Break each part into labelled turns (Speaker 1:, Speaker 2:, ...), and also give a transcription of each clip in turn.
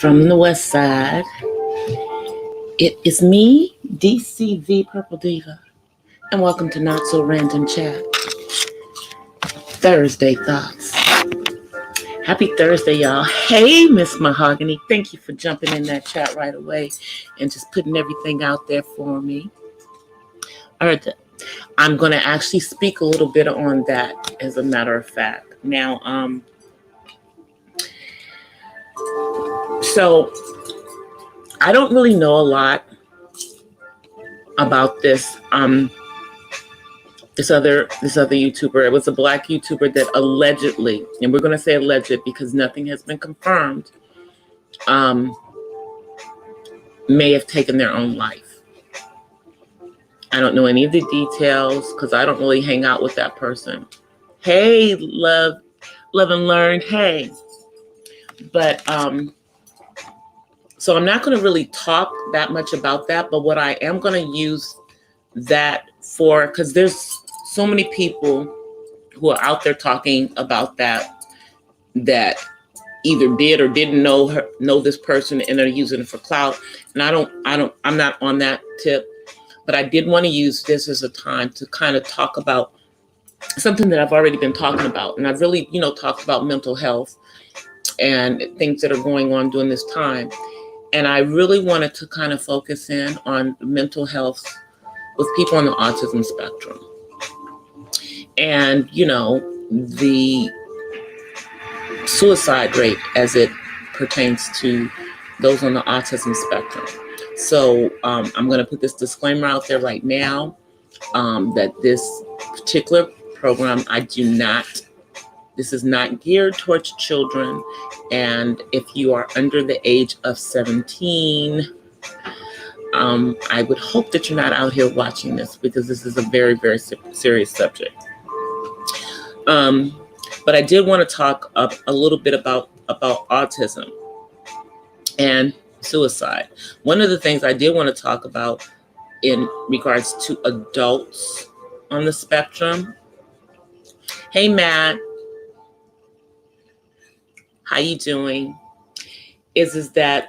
Speaker 1: from the west side. It is me, DCThePurpleDiva, and welcome to Not So Random Chat. Thursday Thoughts. Happy Thursday, y'all. Hey, Miss Mahogany. Thank you for jumping in that chat right away and just putting everything out there for me. All right, I'm going to actually speak a little bit on that, as a matter of fact. Now, so I don't really know a lot about this this other YouTuber. It was a black YouTuber that allegedly, and we're going to say alleged because nothing has been confirmed, may have taken their own life. I don't know any of the details because I don't really hang out with that person. Hey, love and learn. Hey, but so I'm not going to really talk that much about that, but what I am going to use that for, because there's so many people who are out there talking about that either did or didn't know this person and are using it for clout. And I'm not on that tip, but I did want to use this as a time to kind of talk about something that I've already been talking about. And I've really, talked about mental health and things that are going on during this time. And I really wanted to kind of focus in on mental health with people on the autism spectrum. And, the suicide rate as it pertains to those on the autism spectrum. So I'm going to put this disclaimer out there right now that this particular program, this is not geared towards children. And if you are under the age of 17, I would hope that you're not out here watching this because this is a very, very serious subject. But I did want to talk a little bit about autism and suicide. One of the things I did want to talk about in regards to adults on the spectrum. Hey, Matt. How you doing? Is that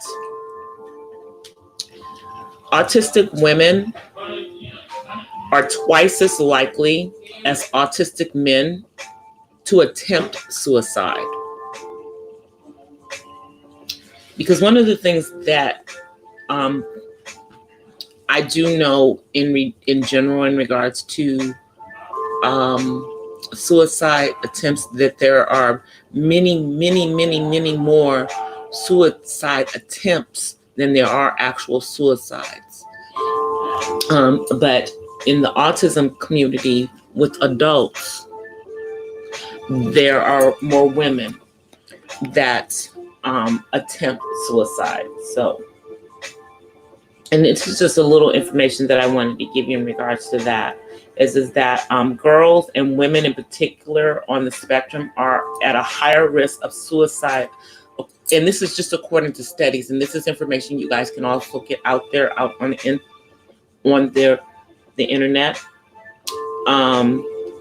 Speaker 1: autistic women are twice as likely as autistic men to attempt suicide. Because one of the things that I do know in general in regards to suicide attempts, that there are many more suicide attempts than there are actual suicides. But in the autism community with adults, there are more women that attempt suicide. So, and this is just a little information that I wanted to give you in regards to that. Is that girls and women in particular on the spectrum are at a higher risk of suicide. And this is just according to studies, and this is information you guys can also get out on the internet.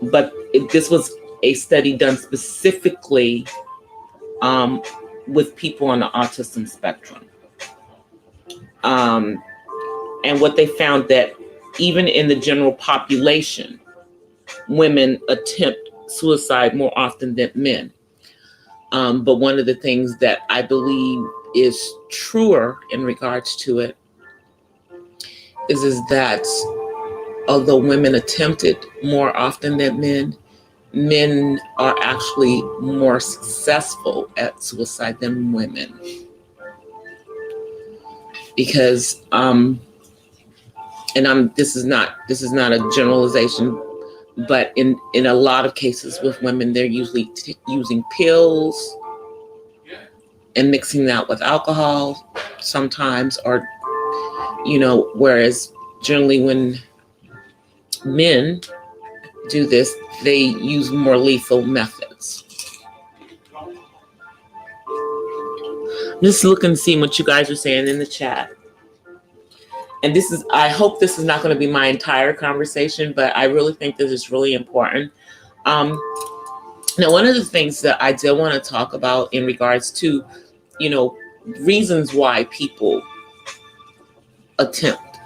Speaker 1: But this was a study done specifically with people on the autism spectrum. And what they found that even in the general population, women attempt suicide more often than men. But one of the things that I believe is truer in regards to it is that although women attempt it more often than men are actually more successful at suicide than women. Because this is not a generalization, but in a lot of cases with women, they're usually using pills and mixing that with alcohol sometimes, or whereas generally when men do this, they use more lethal methods. I'm just looking to see what you guys are saying in the chat. And I hope this is not going to be my entire conversation, but I really think this is really important. Now, one of the things that I did want to talk about in regards to, reasons why people attempt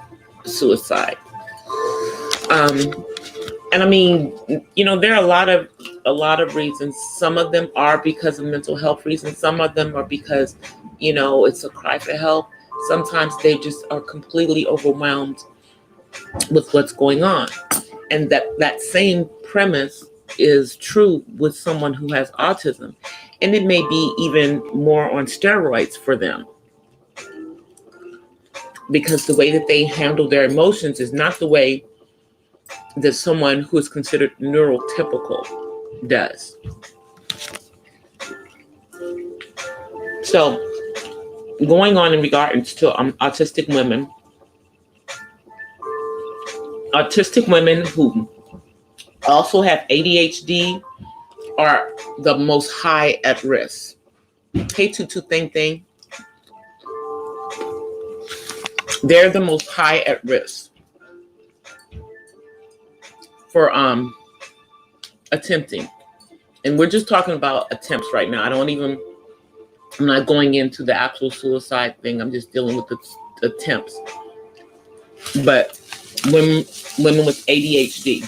Speaker 1: suicide. And I mean, there are a lot of reasons. Some of them are because of mental health reasons. Some of them are because, it's a cry for help. Sometimes they just are completely overwhelmed with what's going on. And that same premise is true with someone who has autism. And it may be even more on steroids for them, because the way that they handle their emotions is not the way that someone who is considered neurotypical does. So, going on in regards to autistic women who also have ADHD are the most high at risk. Hey, Tutu Thing. They're the most high at risk for attempting. And we're just talking about attempts right now. I'm not going into the actual suicide thing. I'm just dealing with the attempts. But women with ADHD,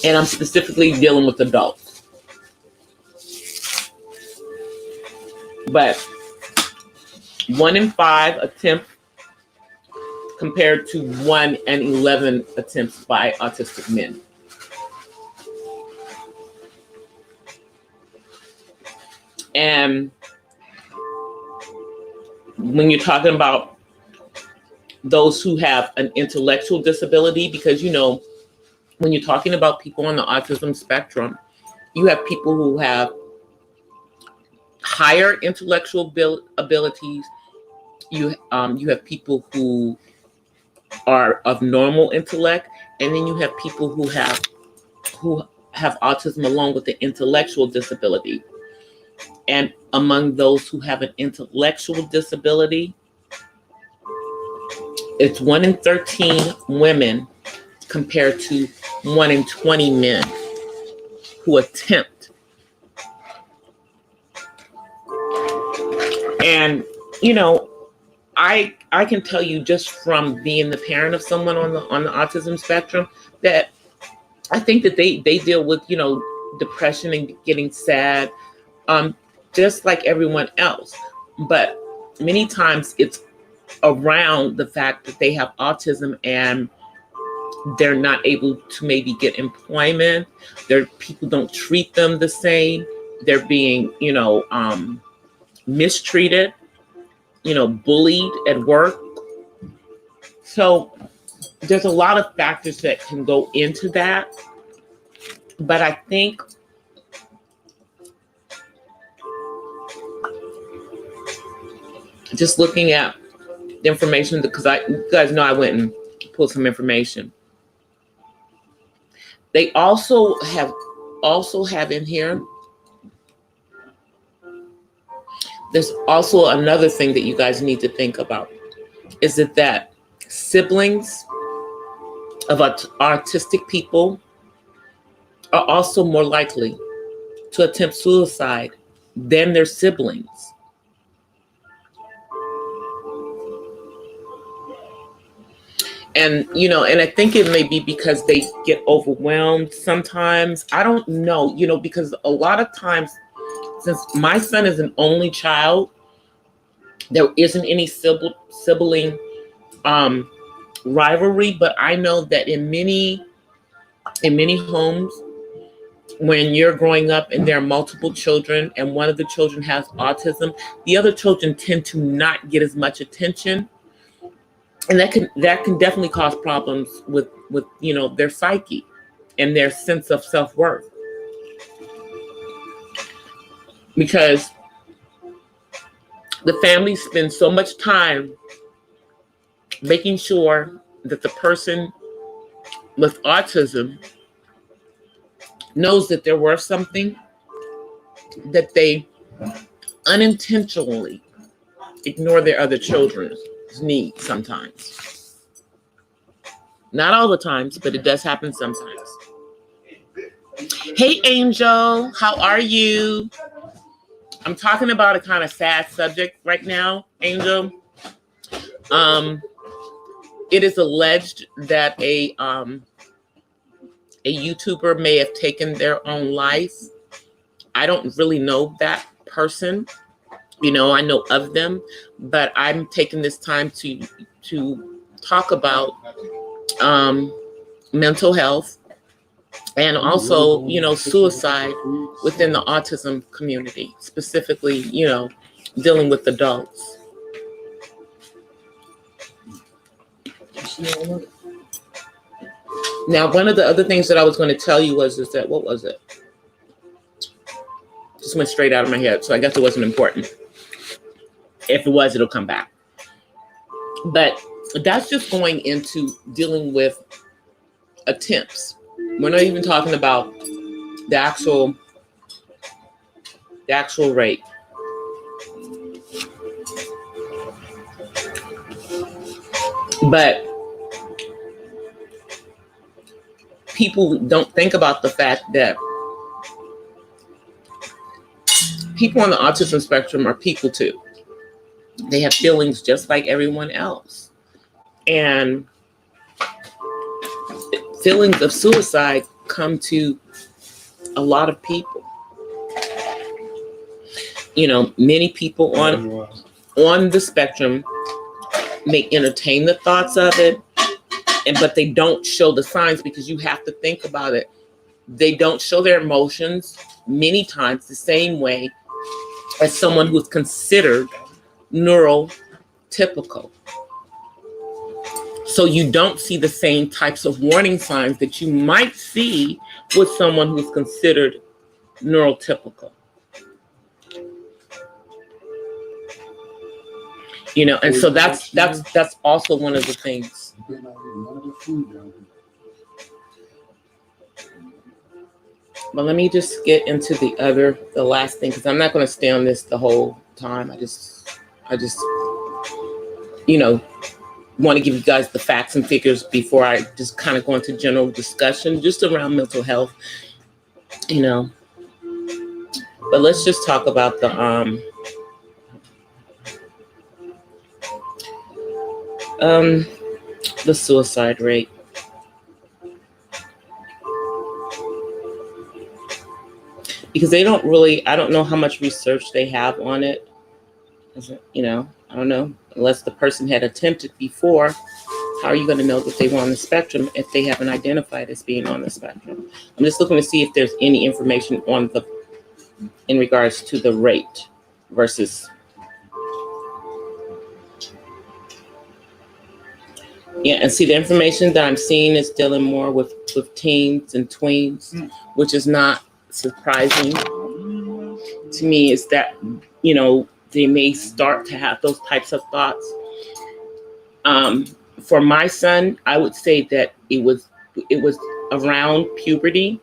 Speaker 1: and I'm specifically dealing with adults. But 1 in 5 attempts compared to 1 in 11 attempts by autistic men. And when you're talking about those who have an intellectual disability, because, when you're talking about people on the autism spectrum, you have people who have higher intellectual abilities. You have people who are of normal intellect, and then you have people who have autism along with the intellectual disability. And among those who have an intellectual disability, it's 1 in 13 women compared to 1 in 20 men who attempt. And, I can tell you just from being the parent of someone on the autism spectrum that I think that they deal with, depression and getting sad, just like everyone else. But many times it's around the fact that they have autism and they're not able to maybe get employment. People don't treat them the same. They're being, mistreated, bullied at work. So there's a lot of factors that can go into that. But I think just looking at the information, because you guys know I went and pulled some information. They also have in here, there's also another thing that you guys need to think about, is that siblings of autistic people are also more likely to attempt suicide than their siblings. And, and I think it may be because they get overwhelmed sometimes. I don't know, because a lot of times, since my son is an only child, there isn't any sibling rivalry. But I know that in many homes, when you're growing up and there are multiple children and one of the children has autism, the other children tend to not get as much attention. And that can definitely cause problems with their psyche and their sense of self-worth. Because the family spends so much time making sure that the person with autism knows that they're worth something, that they unintentionally ignore their other children's needs sometimes. Not all the times, but it does happen sometimes. Hey, Angel, how are you? I'm talking about a kind of sad subject right now, Angel. It is alleged that a YouTuber may have taken their own life. I don't really know that person. You know, I know of them, but I'm taking this time to talk about mental health and also, you know, suicide within the autism community, specifically, you know, dealing with adults. Now, one of the other things that I was going to tell you was that, what was it? Just went straight out of my head, so I guess it wasn't important. If it was, it'll come back. But that's just going into dealing with attempts. We're not even talking about the actual rape. But people don't think about the fact that people on the autism spectrum are people too. They have feelings just like everyone else. And feelings of suicide come to a lot of people. You know, many people on the spectrum may entertain the thoughts of it, but they don't show the signs, because you have to think about it. They don't show their emotions many times the same way as someone who's considered neurotypical. So you don't see the same types of warning signs that you might see with someone who's considered neurotypical. You know, and so that's also one of the things. But let me just get into the last thing, because I'm not going to stay on this the whole time. I just, you know, want to give you guys the facts and figures before I just kind of go into general discussion just around mental health, you know. But let's just talk about the suicide rate. Because they don't really, I don't know how much research they have on it. You know, I don't know. Unless the person had attempted before, how are you going to know that they were on the spectrum if they haven't identified as being on the spectrum? I'm just looking to see if there's any information on in regards to the rate versus. Yeah, and see, the information that I'm seeing is dealing more with teens and tweens, which is not surprising to me. Is that, you know, they may start to have those types of thoughts. For my son, I would say that it was around puberty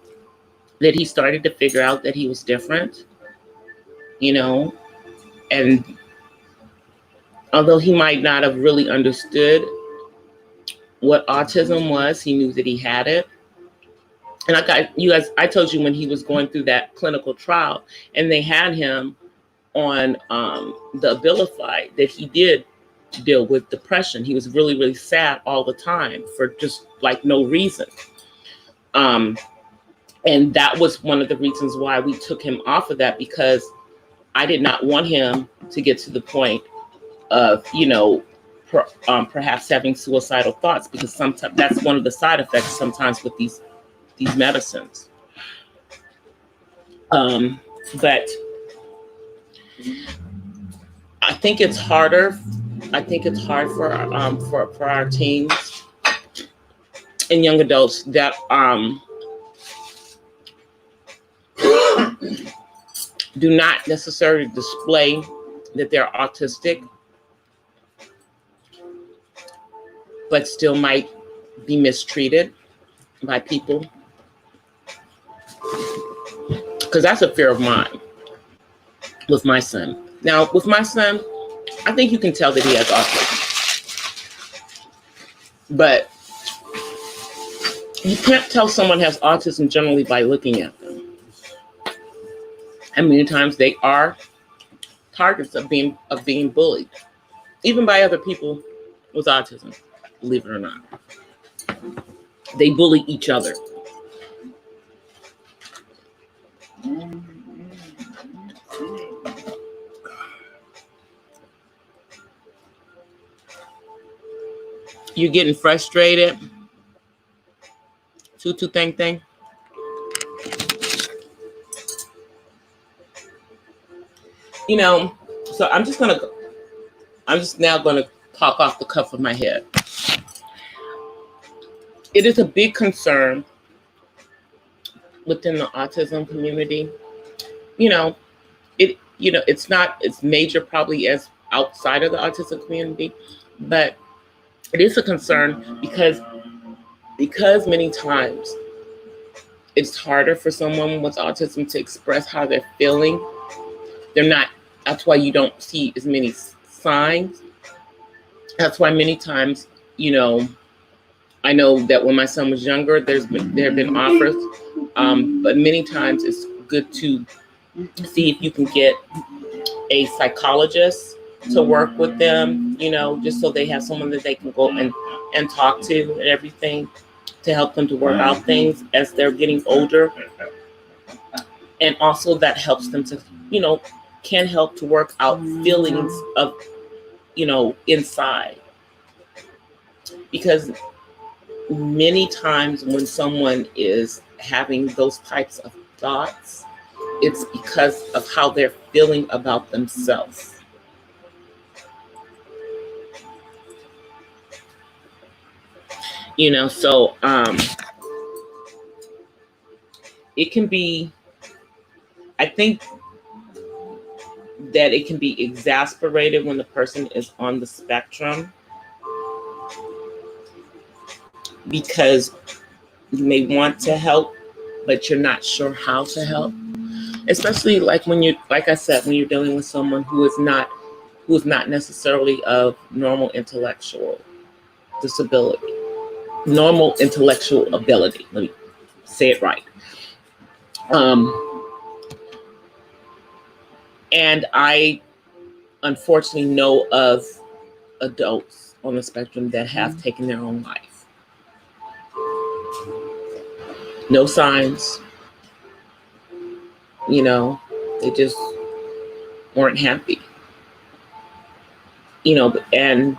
Speaker 1: that he started to figure out that he was different, you know, and although he might not have really understood what autism was, he knew that he had it. And I told you when he was going through that clinical trial and they had him on the Abilify, that he did deal with depression. He was really, really sad all the time for just like no reason. And that was one of the reasons why we took him off of that, because I did not want him to get to the point of, you know, perhaps having suicidal thoughts, because sometimes that's one of the side effects sometimes with these medicines. But I think it's harder. I think it's hard for our teens and young adults that do not necessarily display that they're autistic, but still might be mistreated by people. Because that's a fear of mine with my son. Now, with my son, I think you can tell that he has autism. But you can't tell someone has autism generally by looking at them. And many times they are targets of being bullied, even by other people with autism. Believe it or not, they bully each other. You're getting frustrated. Tutu thing. You know, so I'm just now gonna talk off the cuff of my head. It is a big concern within the autism community. It's not as major probably as outside of the autism community, but it is a concern because many times it's harder for someone with autism to express how they're feeling. That's why you don't see as many signs. That's why many times, I know that when my son was younger, there have been offers, but many times it's good to see if you can get a psychologist to work with them, just so they have someone that they can go and talk to and everything to help them to work out things as they're getting older. And also that helps them to, can help to work out feelings of, inside. Because many times when someone is having those types of thoughts, it's because of how they're feeling about themselves. So it can be, I think that it can be exasperated when the person is on the spectrum, because you may want to help, but you're not sure how to help. Especially like when you're dealing with someone who is not necessarily of normal intellectual disability, normal intellectual ability. Let me say it right. And I unfortunately know of adults on the spectrum that have taken their own life. No signs. They just weren't happy. And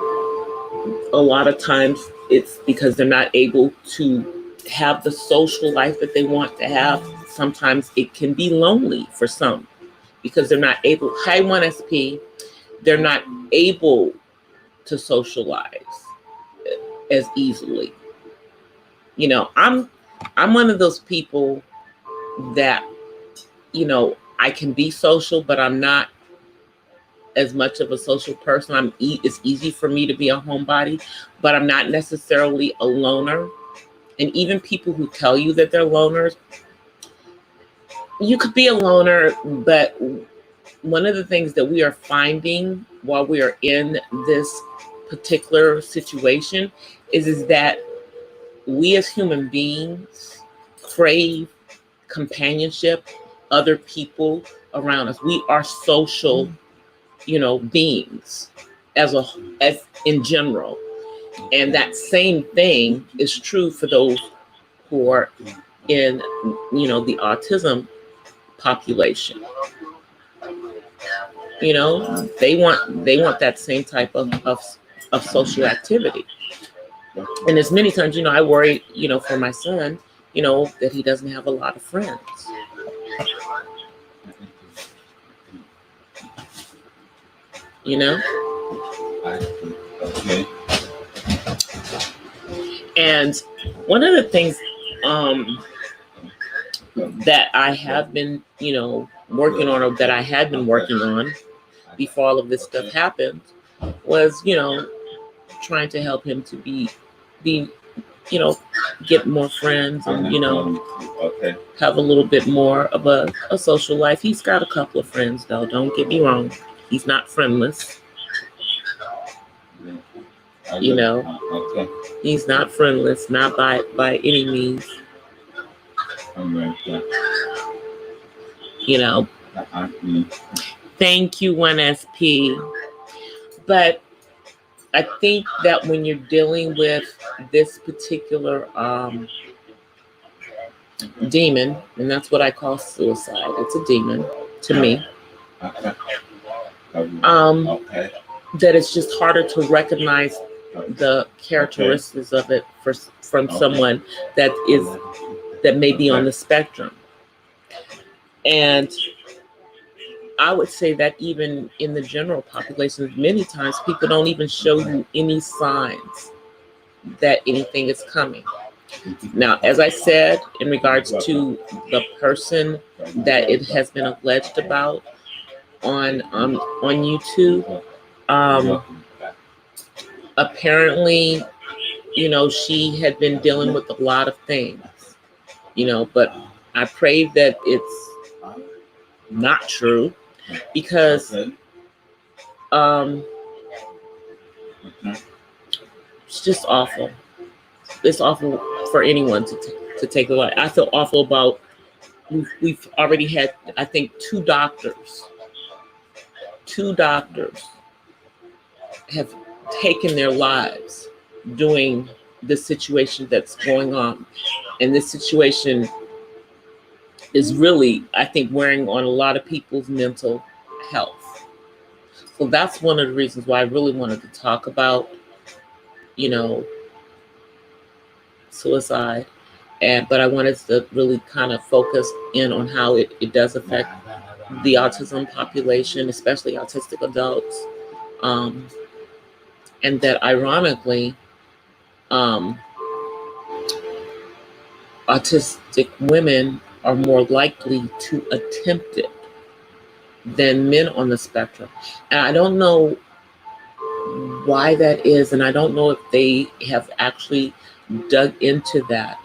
Speaker 1: a lot of times it's because they're not able to have the social life that they want to have. Sometimes it can be lonely for some because they're not able, high 1SP, they're not able to socialize as easily. I'm one of those people that, I can be social, but I'm not as much of a social person. It's easy for me to be a homebody, but I'm not necessarily a loner. And even people who tell you that they're loners, you could be a loner, but one of the things that we are finding while we are in this particular situation is that we as human beings crave companionship, other people around us. We are social, beings as in general. And that same thing is true for those who are in, the autism population. They want that same type of social activity. And as many times, I worry, for my son, that he doesn't have a lot of friends.
Speaker 2: Okay.
Speaker 1: And one of the things that I have been, working on, or that I had been working on before all of this stuff happened, was, trying to help him to be, get more friends and, have a little bit more of a social life. He's got a couple of friends, though. Don't get me wrong. He's not friendless. He's not friendless, not by any means. Thank you, 1SP. But I think that when you're dealing with this particular demon, and that's what I call suicide, it's a demon to me, that it's just harder to recognize the characteristics of it from someone that may be on the spectrum. And I would say that even in the general population, many times people don't even show you any signs that anything is coming. Now, as I said, in regards to the person that it has been alleged about on YouTube, apparently, she had been dealing with a lot of things, but I pray that it's not true, because it's just awful. It's awful for anyone to take a life. I feel awful about, we've already had, I think, two doctors have taken their lives doing the situation that's going on. And this situation is really, I think, wearing on a lot of people's mental health. So that's one of the reasons why I really wanted to talk about, suicide. But I wanted to really kind of focus in on how it does affect the autism population, especially autistic adults. And that ironically, autistic women are more likely to attempt it than men on the spectrum. And I don't know why that is, and I don't know if they have actually dug into that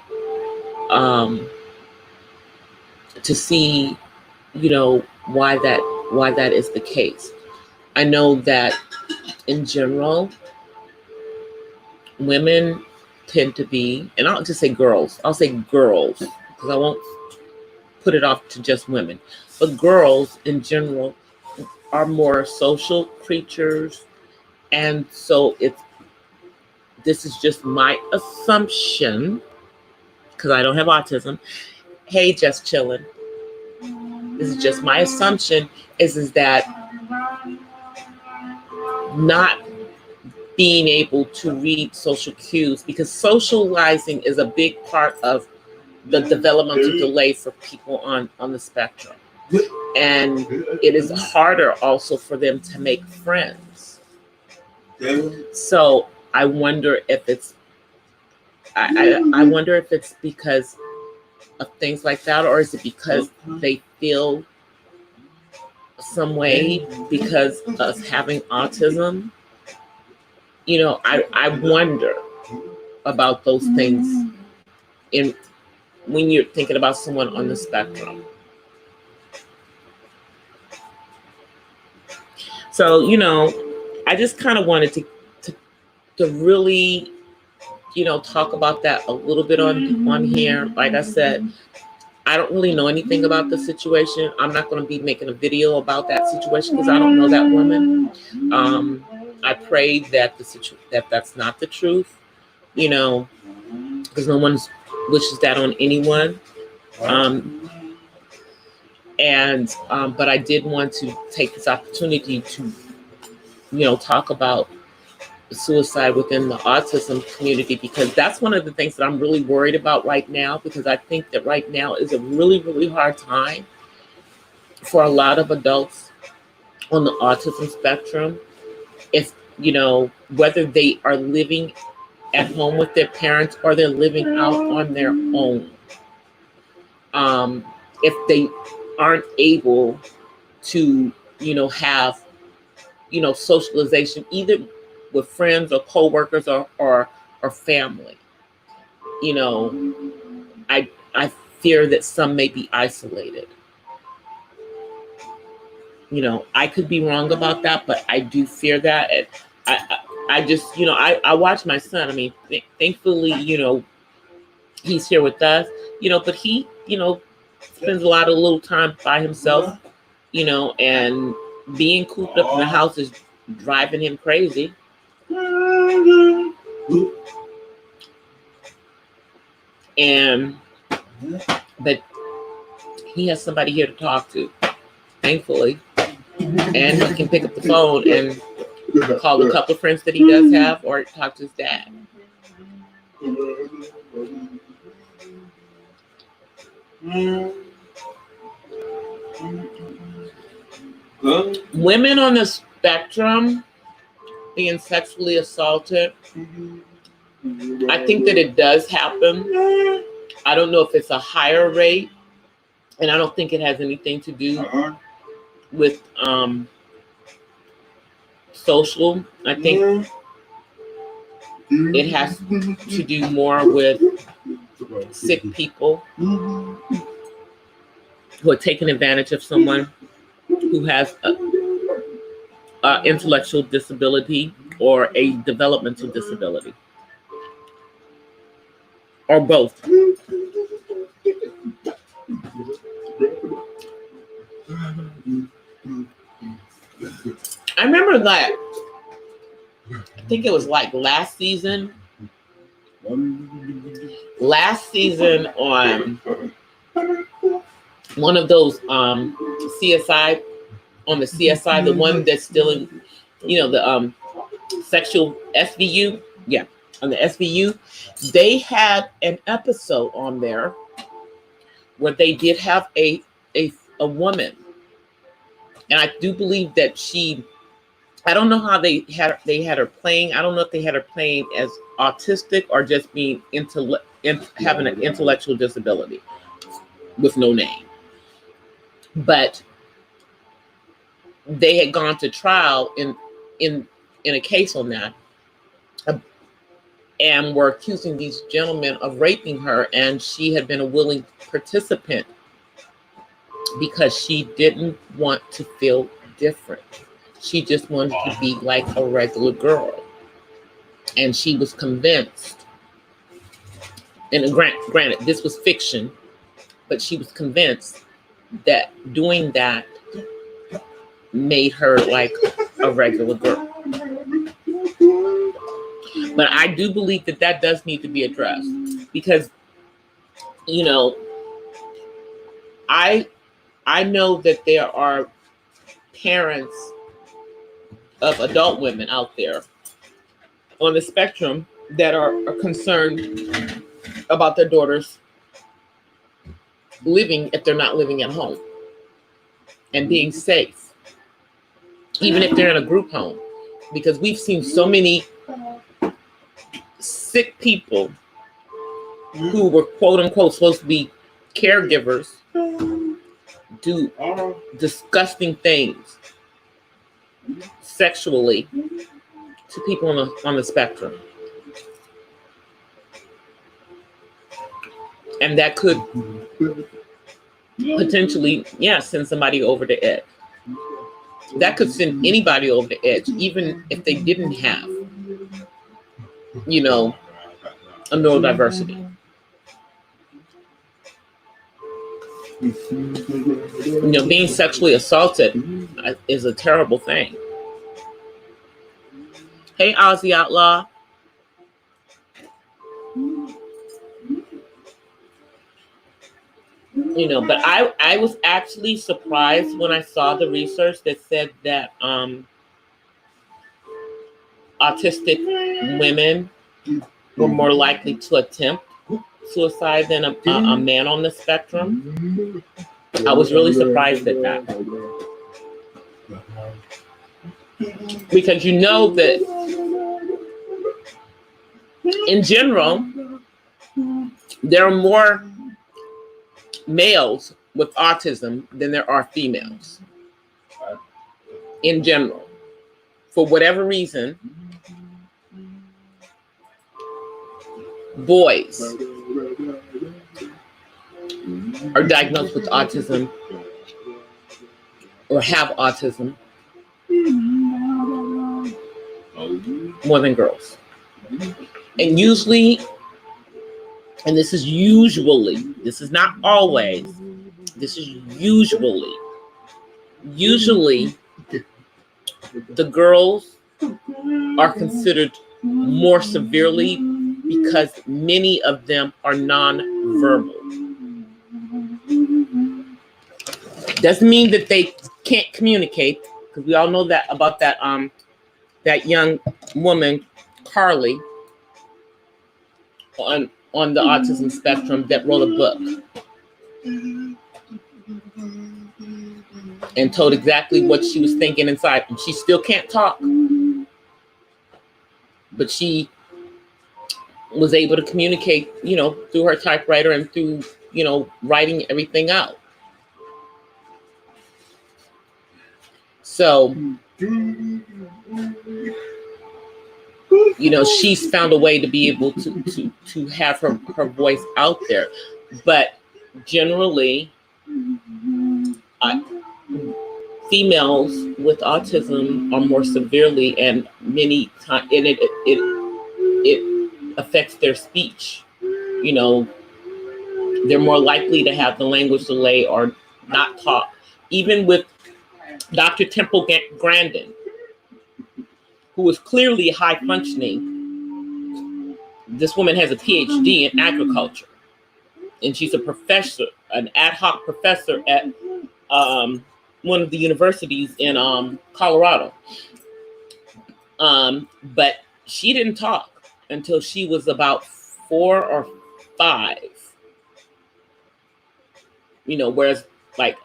Speaker 1: to see, why that is the case. I know that in general, women tend to be, and I'll just say girls. I'll say girls because I won't put it off to just women. But girls in general are more social creatures, and so this is just my assumption because I don't have autism. Hey, just chilling. This is just my assumption is that not being able to read social cues, because socializing is a big part of the developmental delay for people on the spectrum. And it is harder also for them to make friends. So I wonder if it's I wonder if it's because of things like that, or is it because they feel some way because of having autism? I wonder about those things when you're thinking about someone on the spectrum. So, I just kind of wanted to really, talk about that a little bit on here. Like I said, I don't really know anything about the situation. I'm not going to be making a video about that situation because I don't know that woman. I pray that that's not the truth, because no one wishes that on anyone. But I did want to take this opportunity to, talk about suicide within the autism community, because that's one of the things that I'm really worried about right now, because I think that right now is a really, really hard time for a lot of adults on the autism spectrum. If, whether they are living at home with their parents or they're living out on their own. If they aren't able to, have, socialization either with friends or coworkers or family, I fear that some may be isolated. I could be wrong about that, but I do fear that. And I just, I watch my son. I mean, thankfully, he's here with us, but he, spends a lot of little time by himself, and being cooped up in the house is driving him crazy. And but he has somebody here to talk to, thankfully. And he can pick up the phone and call a couple of friends that he does have or talk to his dad. Women on the spectrum being sexually assaulted, I think that it does happen. I don't know if it's a higher rate, and I don't think it has anything to do with social. I think it has to do more with sick people who are taking advantage of someone who has a intellectual disability or a developmental disability, or both. I remember that, I think it was like last season on one of those CSI, on the CSI, the one that's still in, the sexual SVU. Yeah, on the SVU, they had an episode on there where they did have a woman. And I do believe that I don't know how they had her playing. I don't know if they had her playing as autistic or just being having an intellectual disability with no name. But they had gone to trial in a case on that, and were accusing these gentlemen of raping her, and she had been a willing participant because she didn't want to feel different. She just wanted to be like a regular girl. And she was convinced, and granted, this was fiction, but she was convinced that doing that made her like a regular girl. But I do believe that does need to be addressed, because, I know that there are parents of adult women out there on the spectrum that are concerned about their daughters living, if they're not living at home, and being safe, even if they're in a group home, because we've seen so many sick people who were quote unquote supposed to be caregivers do disgusting things sexually to people on the spectrum. And that could potentially, send somebody over the edge. That could send anybody over the edge, even if they didn't have, a neurodiversity. Being sexually assaulted is a terrible thing. Hey, Aussie Outlaw. But I was actually surprised when I saw the research that said that autistic women were more likely to attempt suicide than a man on the spectrum. I was really surprised at that. Because that in general, there are more males with autism than there are females. In general. For whatever reason, boys are diagnosed with autism or have autism more than girls. And usually, and this is not always, this is usually the girls are considered more severely because many of them are nonverbal. Doesn't mean that they can't communicate, because we all know that about that that young woman, Carly, on the autism spectrum that wrote a book and told exactly what she was thinking inside. And she still can't talk, but she was able to communicate, through her typewriter and through, writing everything out. So, she's found a way to be able to have her voice out there. But generally, females with autism are more severely, and many times, and it affects their speech. They're more likely to have the language delay or not talk. Even with Dr. Temple Grandin, who is clearly high functioning, this woman has a PhD in agriculture, and she's a professor, an ad hoc professor at one of the universities in Colorado. But she didn't talk until she was about 4 or 5. Whereas like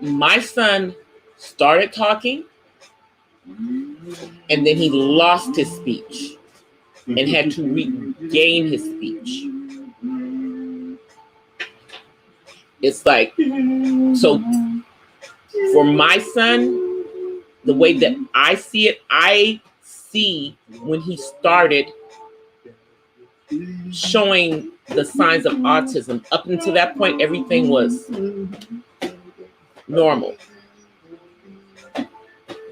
Speaker 1: my son started talking and then he lost his speech and had to regain his speech. It's like, so for my son, the way that I see it, I see when he started showing the signs of autism. Up until that point, everything was normal.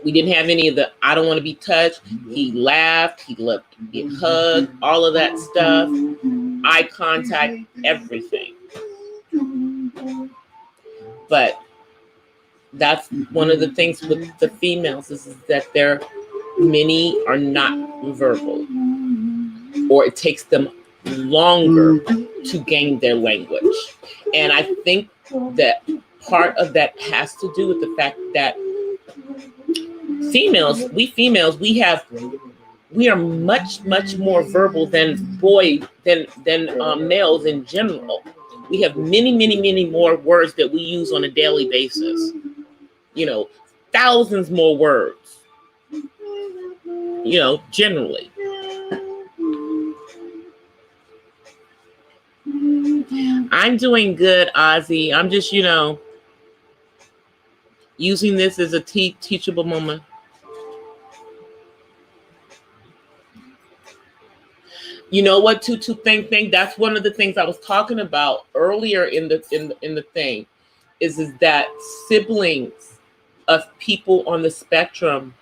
Speaker 1: We didn't have any of the I don't want to be touched. He laughed, he loved to get hugged, all of that stuff, eye contact, everything. But that's one of the things with the females is that many are not verbal, or it takes them longer to gain their language. And I think that part of that has to do with the fact that we are much more verbal than males in general. We have many more words that we use on a daily basis. Thousands more words. Generally. I'm doing good, Ozzy. I'm just, using this as a teachable moment. You know what, thing. That's one of the things I was talking about earlier in the thing, is that siblings of people on the spectrum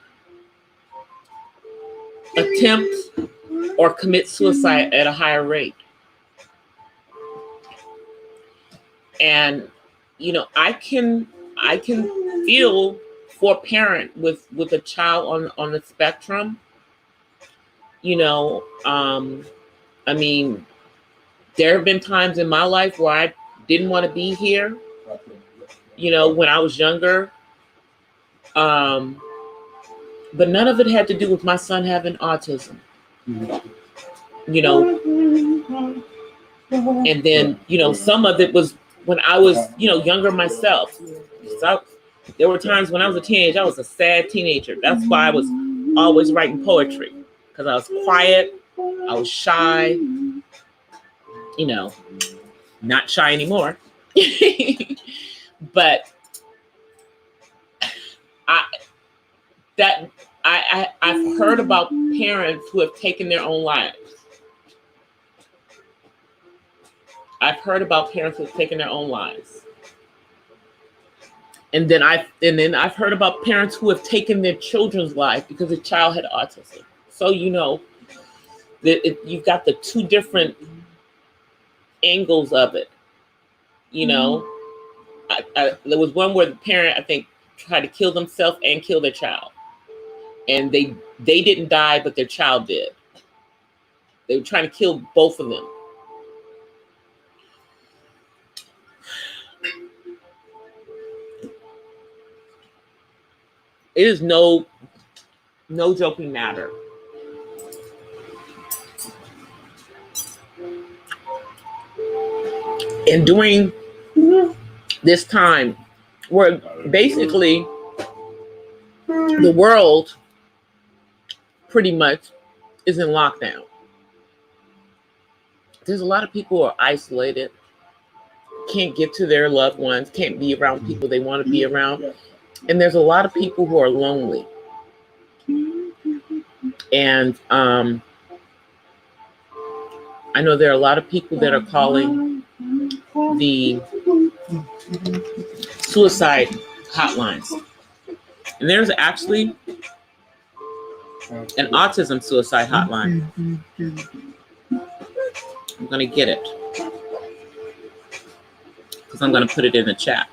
Speaker 1: attempt or commit suicide at a higher rate. And I can feel for a parent with a child on the spectrum. I mean, there have been times in my life where I didn't want to be here, when I was younger. But none of it had to do with my son having autism. And then, some of it was when I was, younger myself. So there were times when I was a teenager, I was a sad teenager. That's why I was always writing poetry, because I was quiet, I was shy, not shy anymore. But I've heard about parents who have taken their own lives. I've heard about parents who have taken their own lives. And then I've heard about parents who have taken their children's life because the child had autism. So you've got the two different angles of it. There was one where the parent, I think, tried to kill themselves and kill their child. and they didn't die, but their child did. They were trying to kill both of them. It is no joking matter. And during this time, where basically the world pretty much is in lockdown, there's a lot of people who are isolated, can't get to their loved ones, can't be around people they want to be around. And there's a lot of people who are lonely. And I know there are a lot of people that are calling the suicide hotlines. And there's actually an autism suicide hotline. I'm going to get it because I'm going to put it in the chat.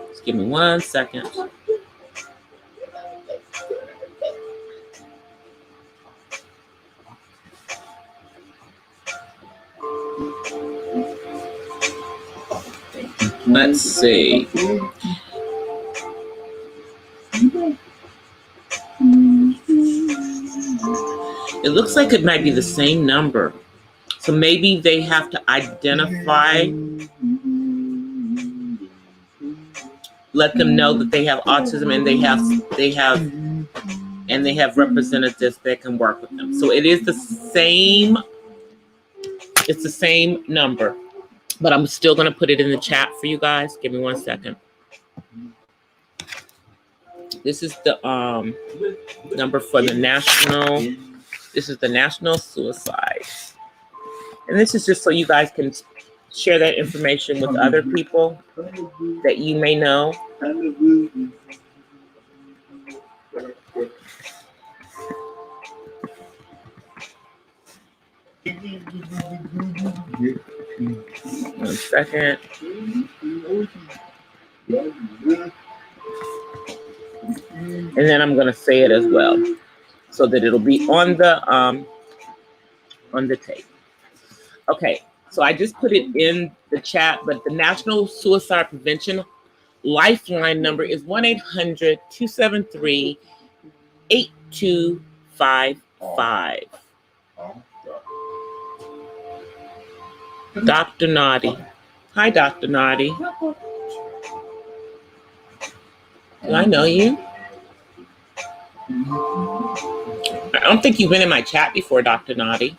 Speaker 1: Just give me 1 second. Let's see. It looks like it might be the same number. So maybe they have to identify, let them know that they have autism, and they have representatives that can work with them. So it is the same, it's the same number. But I'm still going to put it in the chat for you guys. Give me 1 second. This is the number for the national. This is the national suicide. And this is just so you guys can share that information with other people that you may know. One second. And then I'm going to say it as well, so that it'll be on the tape. Okay, so I just put it in the chat, but the National Suicide Prevention Lifeline number is 1-800-273-8255. Dr. Naughty. Hi, Dr. Naughty. Do I know you? I don't think you've been in my chat before, Dr. Naughty.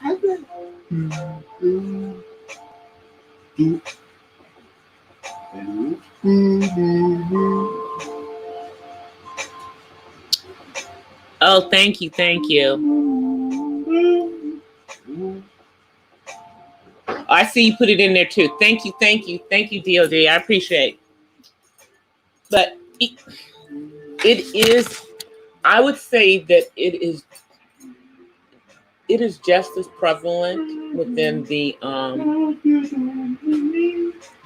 Speaker 1: Oh, thank you, thank you. I see you put it in there too. Thank you, thank you, thank you, DOD. I appreciate it. But it is, I would say that it is just as prevalent within the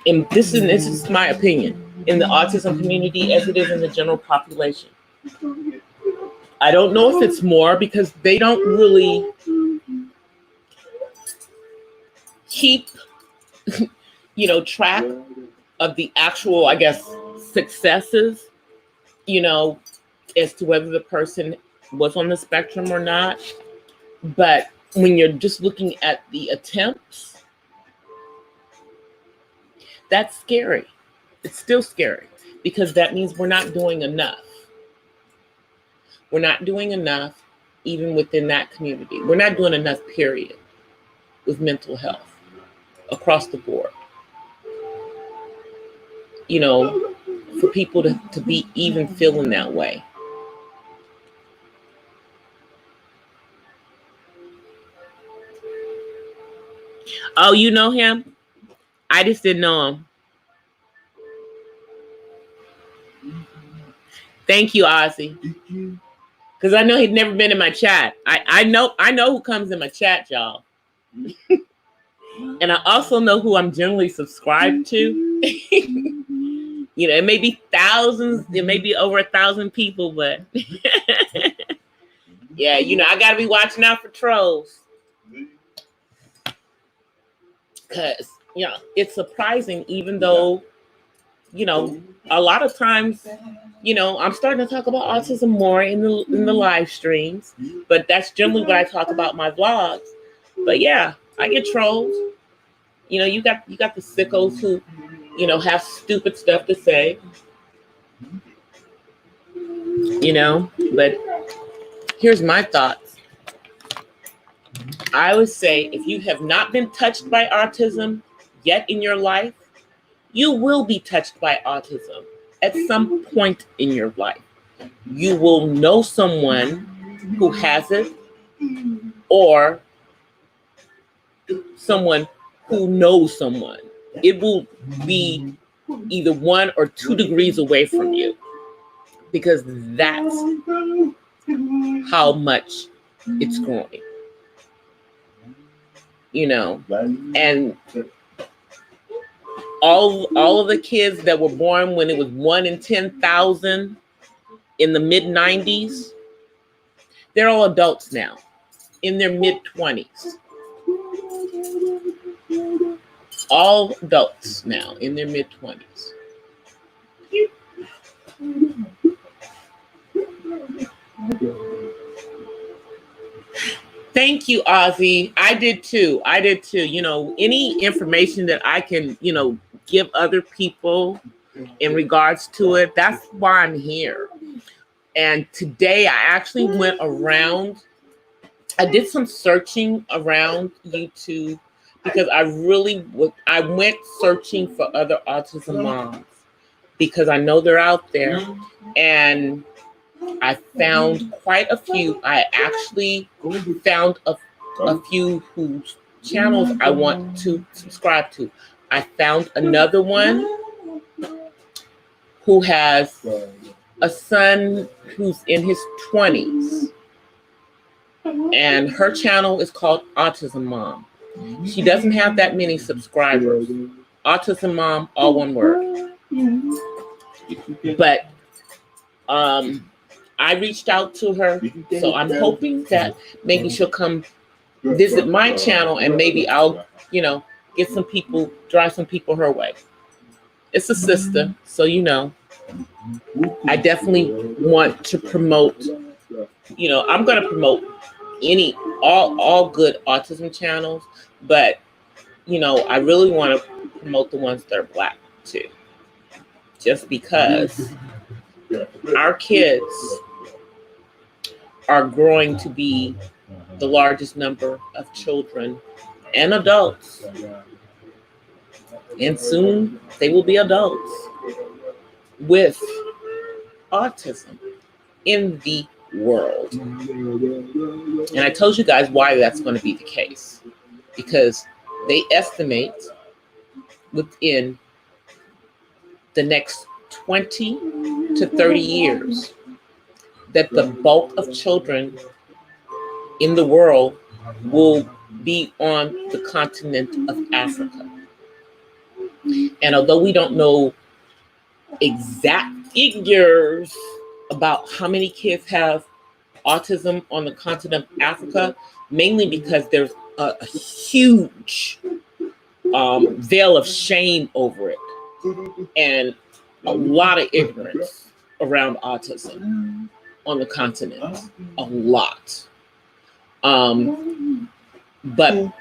Speaker 1: and this is my opinion, in the autism community as it is in the general population. I don't know if it's more because they don't really keep track of the actual, I guess, successes, as to whether the person was on the spectrum or not. But when you're just looking at the attempts, that's scary. It's still scary because that means we're not doing enough. We're not doing enough even within that community. We're not doing enough, period, with mental health across the board. For people to be even feeling that way. Oh, you know him? I just didn't know him. Thank you, Ozzy. Because I know he'd never been in my chat. I know who comes in my chat, y'all. And I also know who I'm generally subscribed to. You know, it may be thousands, it may be over 1,000 people, but yeah, you know, I gotta be watching out for trolls. Because, you know, it's surprising, even though, you know, a lot of times, you know, I'm starting to talk about autism more in the live streams, but that's generally what I talk about in my vlogs. But yeah, I get trolls. You know, you got the sickos who, you know, have stupid stuff to say. You know, but here's my thoughts. I would say if you have not been touched by autism yet in your life, you will be touched by autism at some point in your life. You will know someone who has it, or someone who knows someone. It will be either 1 or 2 degrees away from you, because that's how much it's growing. You know, and all of the kids that were born when it was 1 in 10,000 in the mid-90s, they're all adults now, in their mid-20s. All adults now, in their mid-20s. Thank you, Ozzy. I did too. You know, any information that I can, you know, give other people in regards to it, that's why I'm here. And today I actually went around, I did some searching around YouTube, because I went searching for other autism moms, because I know they're out there, and I found quite a few. I actually found a few whose channels I want to subscribe to. I found another one who has a son who's in his 20s, and her channel is called Autism Mom. She doesn't have that many subscribers. Autism Mom, all one word. But I reached out to her, so I'm hoping that maybe she'll come visit my channel, and maybe I'll, you know, get some people, drive some people her way. It's a sister, so you know, I definitely want to promote, you know, I'm going to promote all good autism channels, but, you know, I really want to promote the ones that are Black too, just because our kids are growing to be the largest number of children and adults, and soon they will be adults with autism in the world. And I told you guys why that's going to be the case, because they estimate within the next 20 to 30 years that the bulk of children in the world will be on the continent of Africa. And although we don't know exact figures about how many kids have autism on the continent of Africa, mainly because there's a huge veil of shame over it, and a lot of ignorance around autism on the continent, a lot. But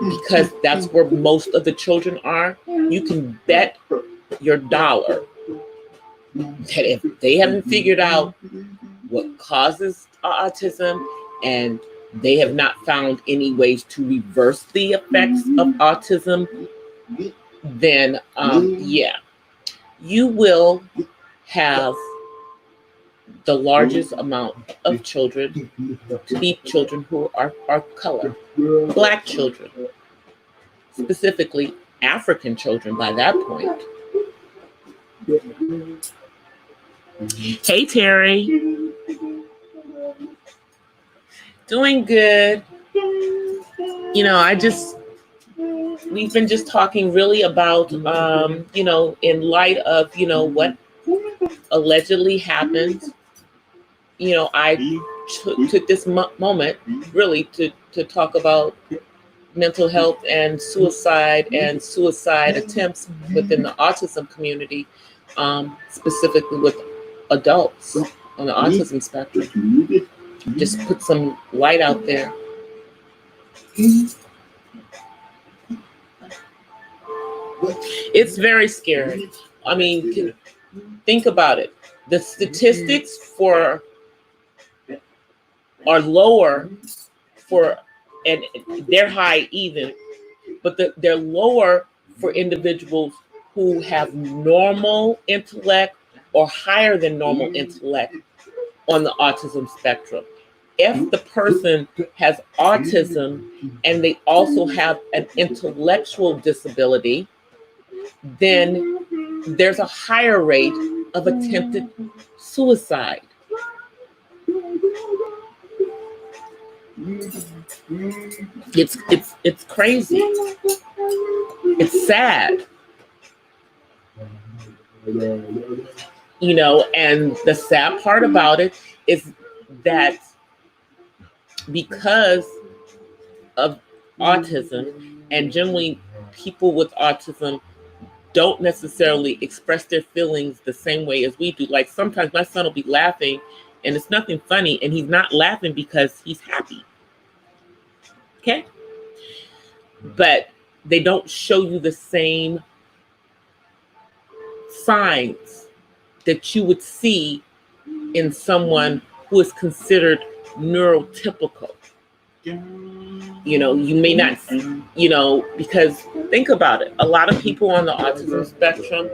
Speaker 1: because that's where most of the children are, you can bet your dollar that if they haven't figured out what causes autism, and they have not found any ways to reverse the effects of autism, then yeah, you will have the largest amount of children to be children who are color, Black children, specifically African children by that point. Hey, Terry. Doing good. You know, I just we've been just talking really about, you know, in light of, you know, what allegedly happened. You know, I took this moment really to talk about mental health and suicide attempts within the autism community, specifically with adults on the autism spectrum. Just put some light out there. It's very scary. I mean, think about it. The statistics for are lower for, and they're high even, but they're lower for individuals who have normal intellect or higher than normal intellect on the autism spectrum. If the person has autism and they also have an intellectual disability, then there's a higher rate of attempted suicide. It's crazy. It's sad. You know, and the sad part about it is that because of autism, and generally people with autism don't necessarily express their feelings the same way as we do. Like sometimes my son will be laughing and it's nothing funny, and he's not laughing because he's happy. Okay? But they don't show you the same signs that you would see in someone who is considered neurotypical. You know, you may not, you know, because think about it. A lot of people on the autism spectrum,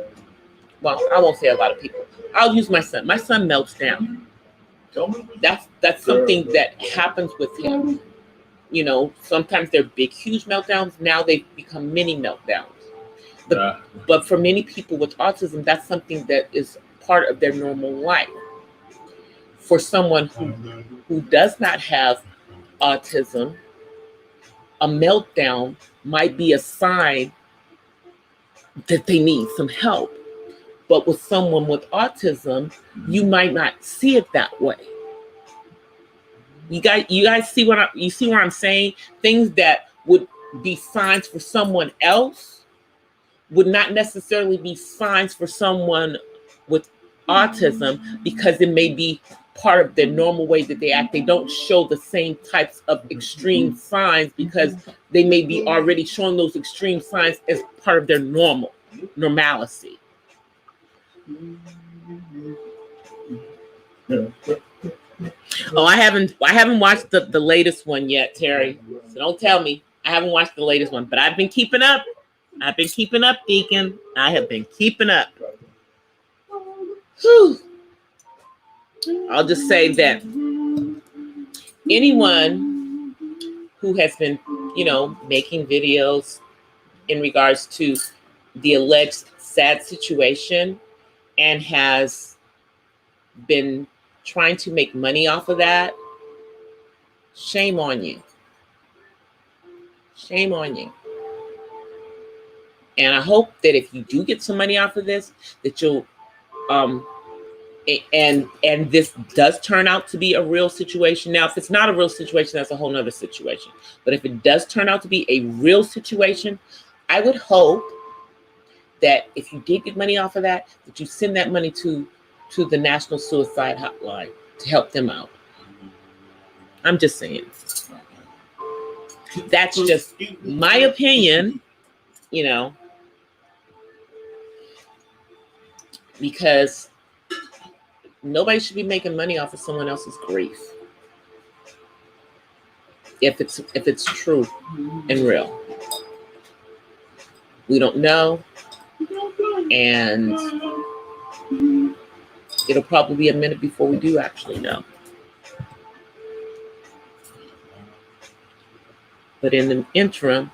Speaker 1: well, I won't say a lot of people. I'll use my son. My son melts down. That's something that happens with him. You know, sometimes they're big, huge meltdowns. Now they've become mini meltdowns. But for many people with autism, that's something that is part of their normal life. For someone who does not have autism, a meltdown might be a sign that they need some help. But with someone with autism, you might not see it that way. You guys see what I'm saying? Things that would be signs for someone else would not necessarily be signs for someone with autism, because it may be part of their normal way that they act. They don't show the same types of extreme signs because they may be already showing those extreme signs as part of their normalcy. Oh, I haven't watched the latest one yet, Terry. So don't tell me. I haven't watched the latest one, but I've been keeping up. I've been keeping up, Deacon. I have been keeping up. Whew. I'll just say that anyone who has been, you know, making videos in regards to the alleged sad situation and has been trying to make money off of that, shame on you. Shame on you. And I hope that if you do get some money off of this, that you'll and this does turn out to be a real situation. Now, if it's not a real situation, that's a whole nother situation. But if it does turn out to be a real situation, I would hope that if you did get money off of that, that you send that money to the National Suicide Hotline to help them out. I'm just saying. That's just my opinion, you know, because nobody should be making money off of someone else's grief. If it's true and real. We don't know. And it'll probably be a minute before we do actually know. But in the interim,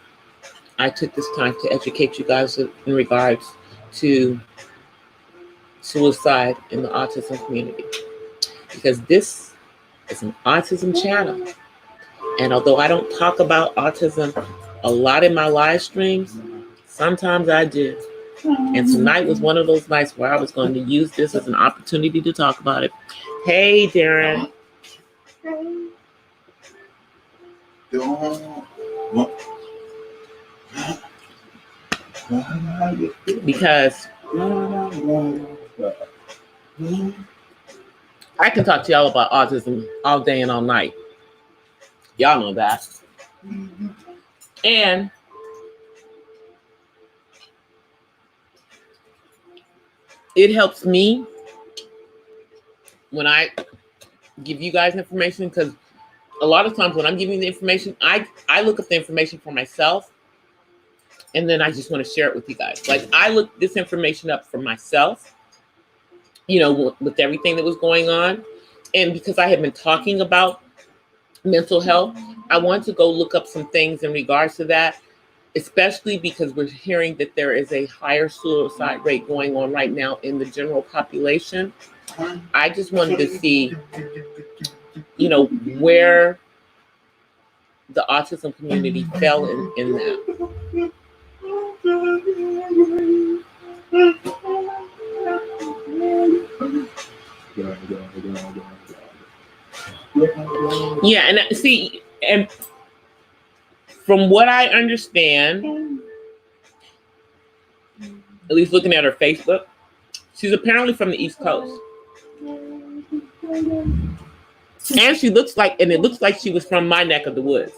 Speaker 1: I took this time to educate you guys in regards to suicide in the autism community, because this is an autism channel. And although I don't talk about autism a lot in my live streams. Sometimes I do. And tonight was one of those nights where I was going to use this as an opportunity to talk about it. Hey, Darren. Because I can talk to y'all about autism all day and all night. Y'all know that. And it helps me when I give you guys information, because a lot of times when I'm giving the information, I look up the information for myself, and then I just want to share it with you guys. Like, I looked this information up for myself, with everything that was going on. And because I had been talking about mental health, I wanted to go look up some things in regards to that, especially because we're hearing that there is a higher suicide rate going on right now in the general population. I just wanted to see, where the autism community fell in that. Yeah, and see, and from what I understand, at least looking at her Facebook, she's apparently from the East Coast. And it looks like she was from my neck of the woods.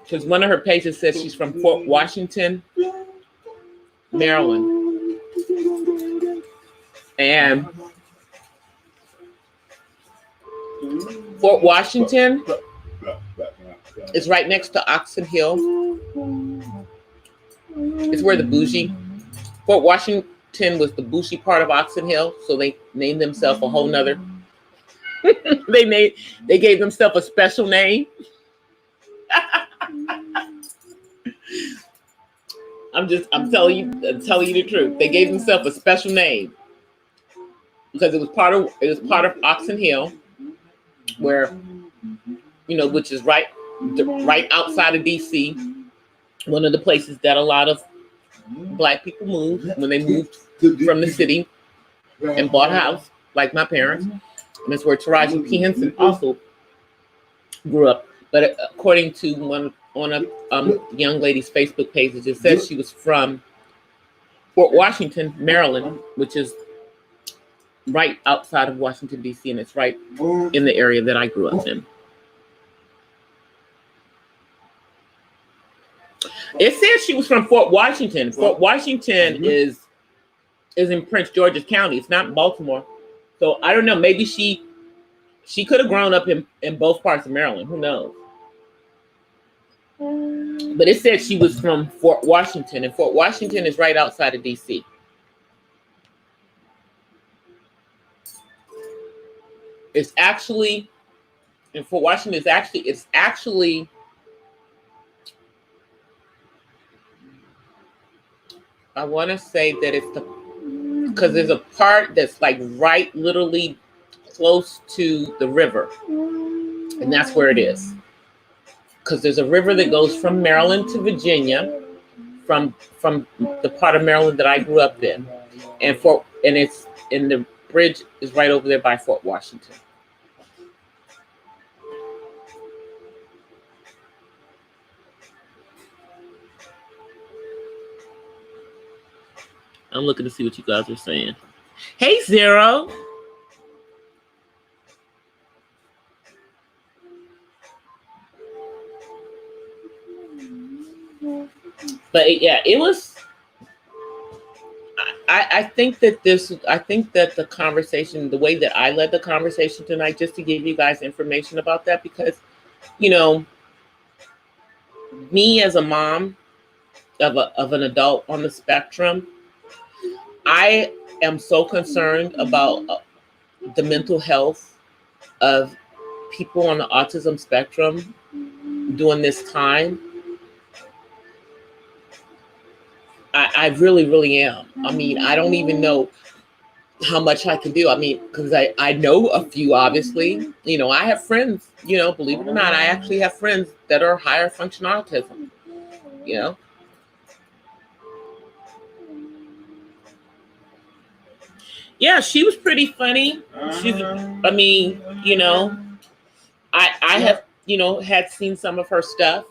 Speaker 1: Because one of her pages says she's from Fort Washington, Maryland. And Fort Washington is right next to Oxon Hill. It's where the bougie. Fort Washington was the bougie part of Oxon Hill, so they named themselves a whole nother. They gave themselves a special name. I'm telling you the truth. They gave themselves a special name because it was part of Oxon Hill, where, which is right outside of DC, one of the places that a lot of Black people moved when they moved from the city and bought a house, like my parents. And that's where Taraji P. Henson also grew up. But according to one of young lady's Facebook pages, it says she was from Fort Washington, Maryland, which is right outside of Washington, D.C., and it's right in the area that I grew up in. It says she was from Fort Washington. Fort Washington is in Prince George's County. It's not Baltimore. So I don't know. Maybe she could have grown up in both parts of Maryland. Who knows? But it said she was from Fort Washington, and Fort Washington is right outside of D.C. It's actually, in Fort Washington, it's actually I want to say that it's because there's a part that's like right literally close to the river, and that's where it is. Because there's a river that goes from Maryland to Virginia, from the part of Maryland that I grew up in, and the bridge is right over there by Fort Washington. I'm looking to see what you guys are saying. Hey, Zero. But yeah, it was. I think that the conversation, the way that I led the conversation tonight, just to give you guys information about that, because, me as a mom of an adult on the spectrum, I am so concerned about the mental health of people on the autism spectrum during this time. I really, really am. I mean, I don't even know. how much I can do. I mean, because I know a few, obviously. You know, I have friends, you know, believe it or not, I actually have friends that are higher function autism, you know. Yeah, she was pretty funny. I mean, you know, I have, you know, had seen some of her stuff.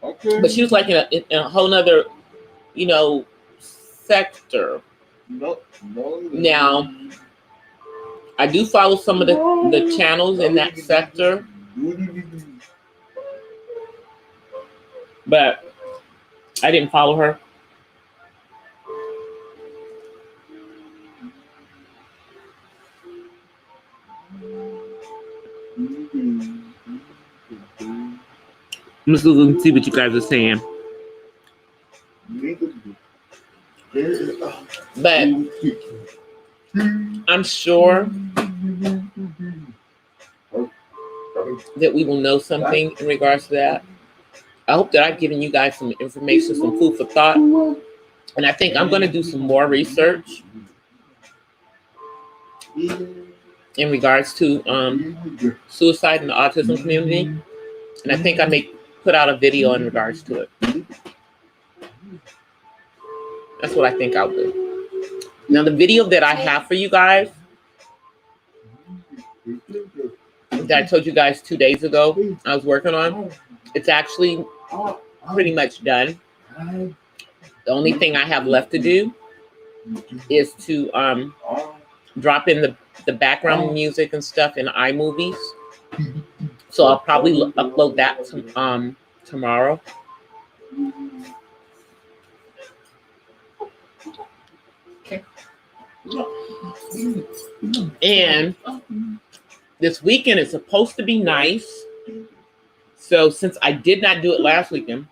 Speaker 1: Okay. But she was like in a whole nother, you know, sector. Now, I do follow some of the channels in that sector, but I didn't follow her. Let's look and see what you guys are saying. But I'm sure that we will know something in regards to that. I hope that I've given you guys some information, some food for thought. And I think I'm going to do some more research in regards to suicide in the autism community. And I think I may put out a video in regards to it. That's what I think I'll do. Now, the video that I have for you guys, that I told you guys 2 days ago I was working on, it's actually pretty much done. The only thing I have left to do is to drop in the background music and stuff in iMovies. So I'll probably upload that tomorrow. Okay. And this weekend is supposed to be nice. So since I did not do it last weekend,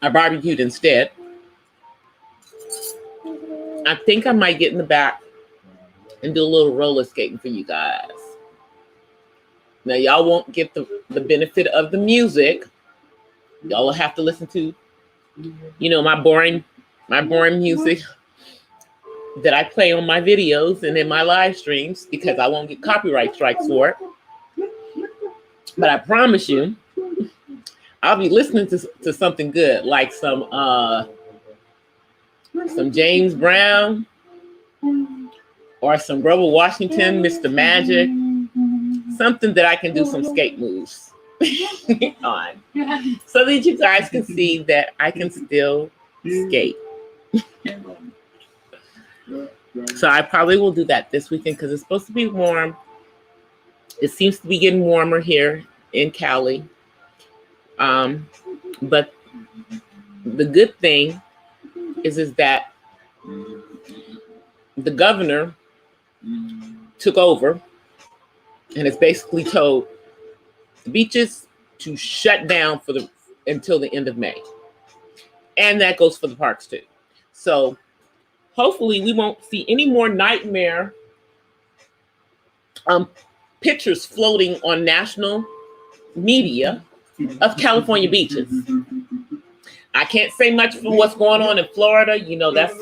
Speaker 1: I barbecued instead. I think I might get in the back and do a little roller skating for you guys. Now, y'all won't get the benefit of the music. Y'all will have to listen to, you know, my boring music that I play on my videos and in my live streams, because I won't get copyright strikes for it. But I promise you, I'll be listening to something good, like some James Brown or some Grover Washington, Mr. Magic, something that I can do some skate moves on, so that you guys can see that I can still skate. So I probably will do that this weekend because it's supposed to be warm. It seems to be getting warmer here in Cali. But the good thing is that the governor took over and has basically told the beaches to shut down until the end of May. And that goes for the parks too. So hopefully we won't see any more nightmare pictures floating on national media of California beaches. I can't say much for what's going on in Florida. You know, that's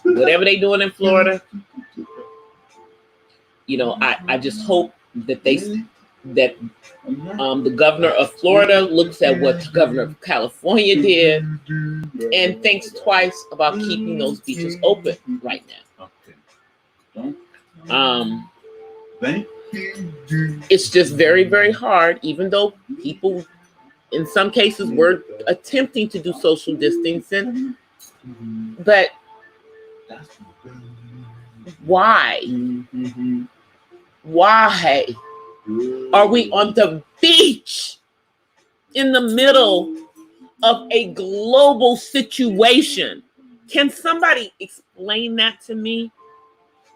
Speaker 1: whatever they're doing in Florida. You know, I just hope that the governor of Florida looks at what the governor of California did and thinks twice about keeping those beaches open right now. It's just very, very hard, even though people, in some cases, were attempting to do social distancing. But why? Why are we on the beach in the middle of a global situation? Can somebody explain that to me?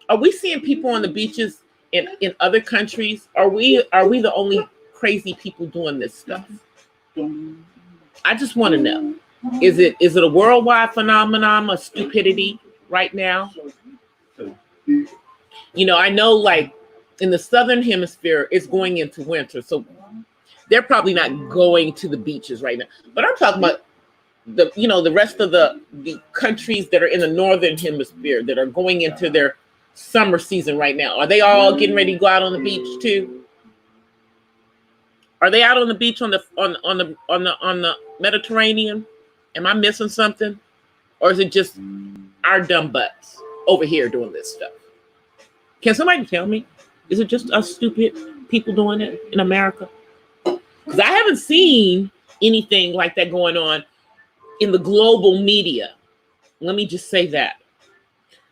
Speaker 1: Are we seeing people on the beaches in other countries? Are we the only crazy people doing this stuff? I just want to know. Is it a worldwide phenomenon of stupidity right now? You know, I know, like, in the southern hemisphere, it's going into winter. So they're probably not going to the beaches right now. But I'm talking about the rest of the countries that are in the northern hemisphere that are going into their summer season right now. Are they all getting ready to go out on the beach too? Are they out on the beach on the Mediterranean? Am I missing something? Or is it just our dumb butts over here doing this stuff? Can somebody tell me? Is it just us stupid people doing it in America? Because I haven't seen anything like that going on in the global media. Let me just say that.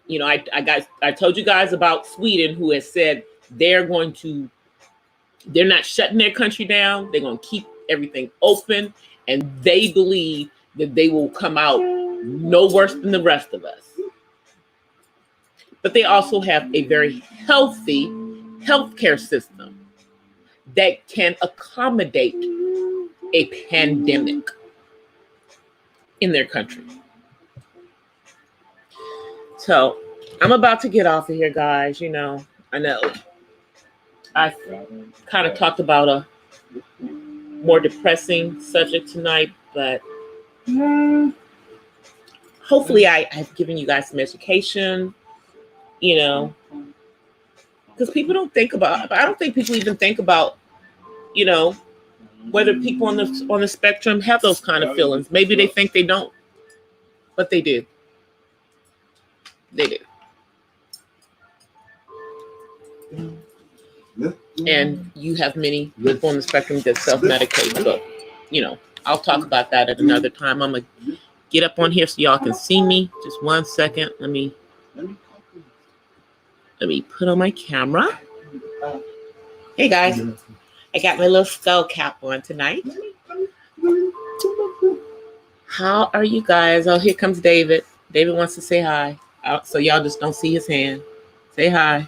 Speaker 1: You know, I told you guys about Sweden, who has said they're not shutting their country down. They're going to keep everything open, and they believe that they will come out no worse than the rest of us. But they also have a very healthy healthcare system that can accommodate a pandemic in their country. So I'm about to get off of here, guys. You know, I know I kind of talked about a more depressing subject tonight, but hopefully I've given you guys some education, you know, because people don't think about, I don't think people even think about, you know, whether people on the spectrum have those kind of feelings. Maybe they think they don't, but they do. They do. And you have many people on the spectrum that self-medicate. But, you know, I'll talk about that at another time. I'm going to get up on here so y'all can see me. Just 1 second. Let me put on my camera. Hey, guys. I got my little skull cap on tonight. How are you guys? Oh, here comes David. David wants to say hi. So y'all just don't see his hand. Say hi.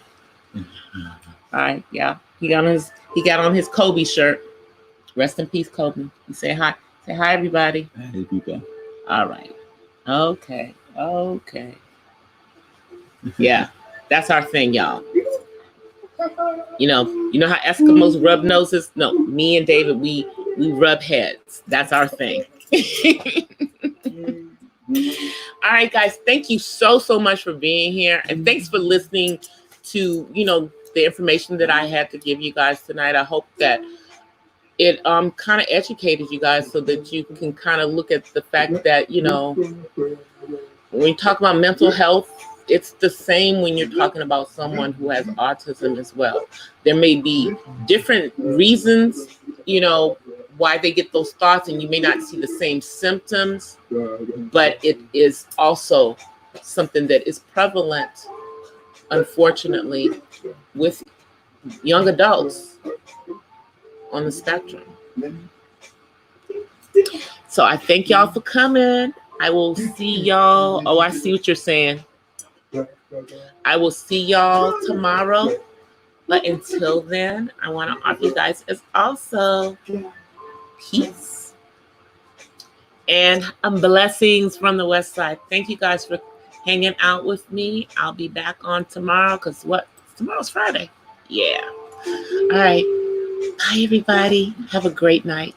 Speaker 1: Hi. Yeah. He got on his Kobe shirt. Rest in peace, Kobe. You say hi. Say hi, everybody.
Speaker 2: Hey, people.
Speaker 1: All right. Okay. Yeah. That's our thing, y'all. You know how Eskimos rub noses? No, me and David, we rub heads. That's our thing. All right, guys. Thank you so much for being here. And thanks for listening to, you know, the information that I had to give you guys tonight. I hope that it kind of educated you guys so that you can kind of look at the fact that, you know, when you talk about mental health, it's the same when you're talking about someone who has autism as well. There may be different reasons, you know, why they get those thoughts, and you may not see the same symptoms, but it is also something that is prevalent, unfortunately, with young adults on the spectrum. So I thank y'all for coming. I will see y'all. Oh, I see what you're saying. I will see y'all tomorrow. But until then, I want to offer you guys as also peace and blessings from the West Side. Thank you guys for hanging out with me. I'll be back on tomorrow because tomorrow's Friday. Yeah. All right. Bye, everybody. Have a great night.